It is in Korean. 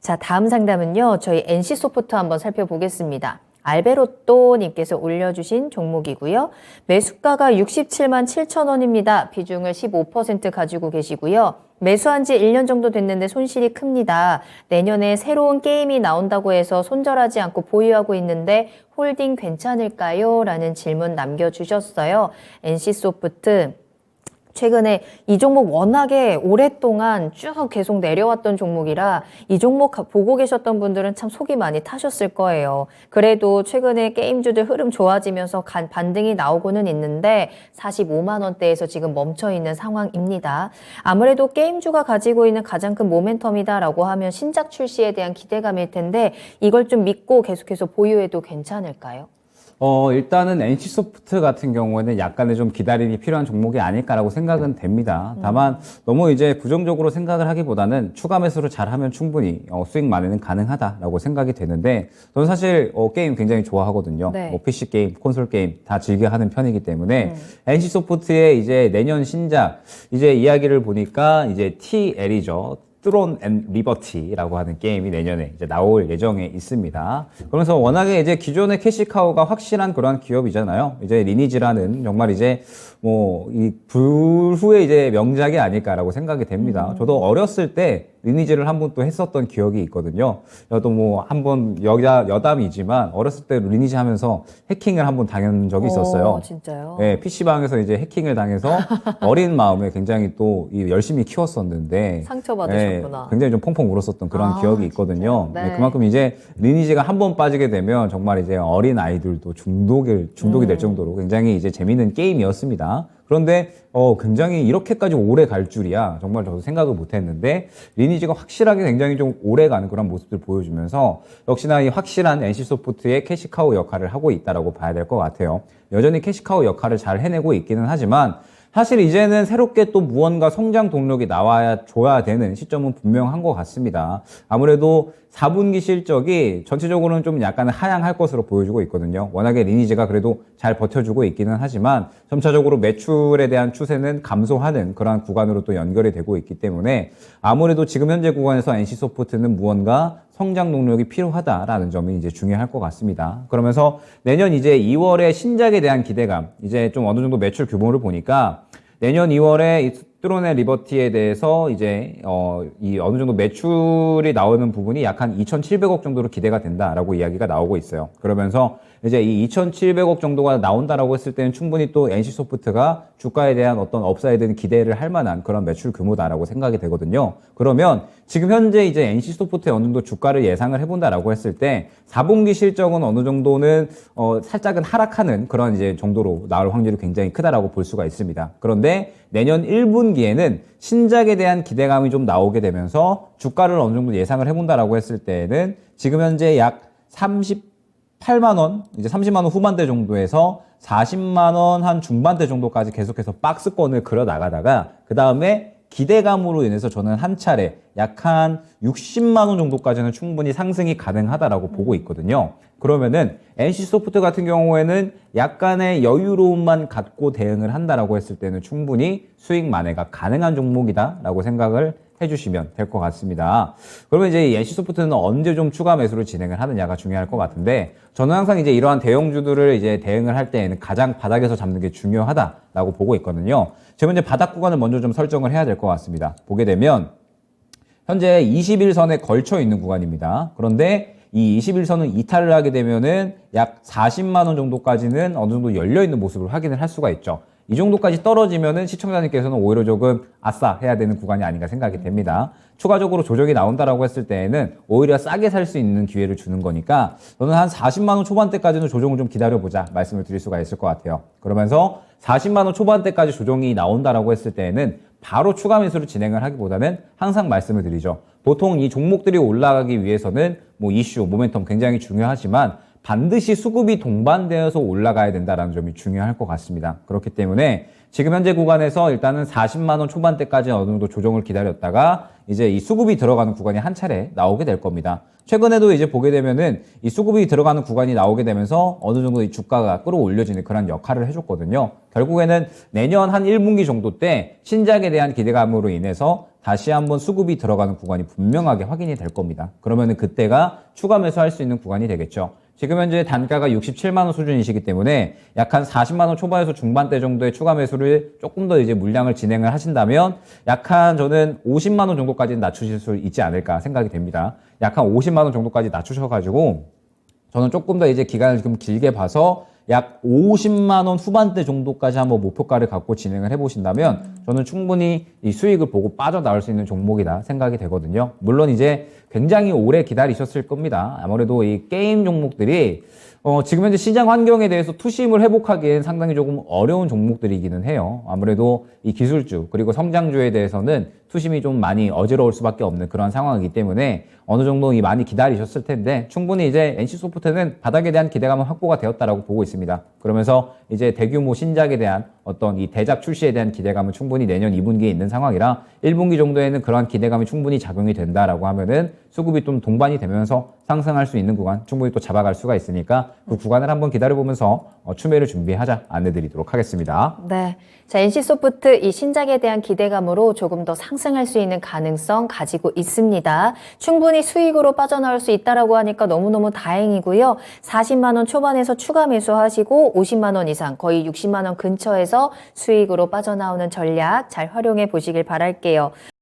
자, 다음 상담은요. 저희 NC소프트 한번 살펴보겠습니다. 알베로또님께서 올려주신 종목이고요. 매수가가 67만 7천 원입니다. 비중을 15% 가지고 계시고요. 매수한 지 1년 정도 됐는데 손실이 큽니다. 내년에 새로운 게임이 나온다고 해서 손절하지 않고 보유하고 있는데 홀딩 괜찮을까요? 라는 질문 남겨주셨어요. NC소프트. 최근에 이 종목 워낙에 오랫동안 쭉 계속 내려왔던 종목이라 이 종목 보고 계셨던 분들은 참 속이 많이 타셨을 거예요. 그래도 최근에 게임주들 흐름 좋아지면서 반등이 나오고는 있는데 45만 원대에서 지금 멈춰 있는 상황입니다. 아무래도 게임주가 가지고 있는 가장 큰 모멘텀이다라고 하면 신작 출시에 대한 기대감일 텐데 이걸 좀 믿고 계속해서 보유해도 괜찮을까요? 일단은 NC소프트 같은 경우에는 약간의 좀 기다림이 필요한 종목이 아닐까라고 생각은 됩니다. 다만 너무 이제 부정적으로 생각을 하기보다는 추가 매수를 잘하면 충분히 수익 만회는 가능하다라고 생각이 되는데 저는 사실 게임 굉장히 좋아하거든요. 네. 뭐 PC 게임, 콘솔 게임 다 즐겨 하는 편이기 때문에 NC소프트의 이제 내년 신작 이제 이야기를 보니까 이제 TL이죠. 트론 앤 리버티라고 하는 게임이 내년에 이제 나올 예정에 있습니다. 그러면서 워낙에 이제 기존의 캐시카우가 확실한 그런 기업이잖아요. 이제 리니지라는 정말 이제 뭐 이 불후의 이제 명작이 아닐까라고 생각이 됩니다. 저도 어렸을 때 리니지를 한 번 또 했었던 기억이 있거든요. 저도 뭐 한 번 여담이지만 어렸을 때 리니지 하면서 해킹을 한 번 당한 적이 있었어요. 진짜요? 네, PC방에서 이제 해킹을 당해서 어린 마음에 굉장히 또 열심히 키웠었는데 상처받으셨구나. 네, 굉장히 좀 펑펑 울었었던 그런 기억이 있거든요. 네. 네, 그만큼 이제 리니지가 한 번 빠지게 되면 정말 이제 어린 아이들도 중독이 될 정도로 굉장히 이제 재밌는 게임이었습니다. 그런데 굉장히 이렇게까지 오래 갈 줄이야 정말 저도 생각을 못했는데 리니지가 확실하게 굉장히 좀 오래 가는 그런 모습들 보여주면서 역시나 이 확실한 NC소프트의 캐시카우 역할을 하고 있다라고 봐야 될 것 같아요. 여전히 캐시카우 역할을 잘 해내고 있기는 하지만 사실 이제는 새롭게 또 무언가 성장 동력이 줘야 되는 시점은 분명한 것 같습니다. 아무래도 4분기 실적이 전체적으로는 좀 약간 하향할 것으로 보여주고 있거든요. 워낙에 리니지가 그래도 잘 버텨주고 있기는 하지만 점차적으로 매출에 대한 추세는 감소하는 그러한 구간으로 또 연결이 되고 있기 때문에 아무래도 지금 현재 구간에서 NC소프트는 무언가 성장 동력이 필요하다라는 점이 이제 중요할 것 같습니다. 그러면서 내년 이제 2월에 신작에 대한 기대감, 이제 좀 어느 정도 매출 규모를 보니까 내년 2월에 이 트론의 리버티에 대해서 이제 이 어느 정도 매출이 나오는 부분이 약 한 2,700억 정도로 기대가 된다라고 이야기가 나오고 있어요. 그러면서 이제 이 2,700억 정도가 나온다라고 했을 때는 충분히 또 NC소프트가 주가에 대한 어떤 업사이드는 기대를 할 만한 그런 매출 규모다라고 생각이 되거든요. 그러면 지금 현재 이제 NC소프트의 어느 정도 주가를 예상을 해본다라고 했을 때 4분기 실적은 어느 정도는 살짝은 하락하는 그런 이제 정도로 나올 확률이 굉장히 크다라고 볼 수가 있습니다. 그런데 내년 1분기에는 신작에 대한 기대감이 좀 나오게 되면서 주가를 어느 정도 예상을 해본다라고 했을 때는 지금 현재 약 38만 원, 이제 30만 원 후반대 정도에서 40만 원 한 중반대 정도까지 계속해서 박스권을 그려 나가다가 그 다음에 기대감으로 인해서 저는 한 차례 약 한 60만 원 정도까지는 충분히 상승이 가능하다라고 보고 있거든요. 그러면은 NC소프트 같은 경우에는 약간의 여유로움만 갖고 대응을 한다라고 했을 때는 충분히 수익 만회가 가능한 종목이다라고 생각을 해주시면 될 것 같습니다. 그러면 이제 이 NC소프트는 언제 좀 추가 매수를 진행을 하느냐가 중요할 것 같은데 저는 항상 이제 이러한 대형주들을 이제 대응을 할 때에는 가장 바닥에서 잡는 게 중요하다라고 보고 있거든요. 지금 이제 바닥 구간을 먼저 좀 설정을 해야 될 것 같습니다. 보게 되면 현재 21선에 걸쳐 있는 구간입니다. 그런데 이 21선을 이탈을 하게 되면은 약 40만 원 정도까지는 어느 정도 열려 있는 모습을 확인을 할 수가 있죠. 이 정도까지 떨어지면은 시청자님께서는 오히려 조금 아싸 해야 되는 구간이 아닌가 생각이 됩니다. 추가적으로 조정이 나온다라고 했을 때에는 오히려 싸게 살 수 있는 기회를 주는 거니까 저는 한 40만 원 초반대까지는 조정을 좀 기다려보자 말씀을 드릴 수가 있을 것 같아요. 그러면서 40만 원 초반대까지 조정이 나온다라고 했을 때에는 바로 추가 매수를 진행을 하기보다는 항상 말씀을 드리죠. 보통 이 종목들이 올라가기 위해서는 뭐 이슈, 모멘텀 굉장히 중요하지만 반드시 수급이 동반되어서 올라가야 된다는 점이 중요할 것 같습니다. 그렇기 때문에 지금 현재 구간에서 일단은 40만 원 초반대까지 어느 정도 조정을 기다렸다가 이제 이 수급이 들어가는 구간이 한 차례 나오게 될 겁니다. 최근에도 이제 보게 되면은 이 수급이 들어가는 구간이 나오게 되면서 어느 정도 이 주가가 끌어올려지는 그런 역할을 해줬거든요. 결국에는 내년 한 1분기 정도 때 신작에 대한 기대감으로 인해서 다시 한번 수급이 들어가는 구간이 분명하게 확인이 될 겁니다. 그러면은 그때가 추가 매수할 수 있는 구간이 되겠죠. 지금 현재 단가가 67만 원 수준이시기 때문에 약 한 40만 원 초반에서 중반대 정도의 추가 매수를 조금 더 이제 물량을 진행을 하신다면 약 한 저는 50만 원 정도까지는 낮추실 수 있지 않을까 생각이 됩니다. 약 한 50만 원 정도까지 낮추셔가지고 저는 조금 더 이제 기간을 좀 길게 봐서 약 50만 원 후반대 정도까지 한번 목표가를 갖고 진행을 해보신다면 저는 충분히 이 수익을 보고 빠져나올 수 있는 종목이다 생각이 되거든요. 물론 이제 굉장히 오래 기다리셨을 겁니다. 아무래도 이 게임 종목들이 지금 현재 시장 환경에 대해서 투심을 회복하기엔 상당히 조금 어려운 종목들이기는 해요. 아무래도 이 기술주 그리고 성장주에 대해서는 투심이 좀 많이 어지러울 수밖에 없는 그런 상황이기 때문에 어느 정도 많이 기다리셨을 텐데 충분히 이제 NC소프트는 바닥에 대한 기대감은 확보가 되었다라고 보고 있습니다. 그러면서 이제 대규모 신작에 대한 어떤 이 대작 출시에 대한 기대감은 충분히 내년 2분기에 있는 상황이라 1분기 정도에는 그러한 기대감이 충분히 작용이 된다라고 하면은 수급이 좀 동반이 되면서 상승할 수 있는 구간 충분히 또 잡아갈 수가 있으니까 그 구간을 한번 기다려보면서 추매를 준비하자 안내드리도록 하겠습니다. 네. 자, NC소프트 이 신작에 대한 기대감으로 조금 더 상승할 수 있는 가능성 가지고 있습니다. 충분히 수익으로 빠져나올 수 있다라고 하니까 너무너무 다행이고요. 40만 원 초반에서 추가 매수하시고 50만 원 이상 거의 60만 원 근처에서 수익으로 빠져나오는 전략 잘 활용해 보시길 바랄게요.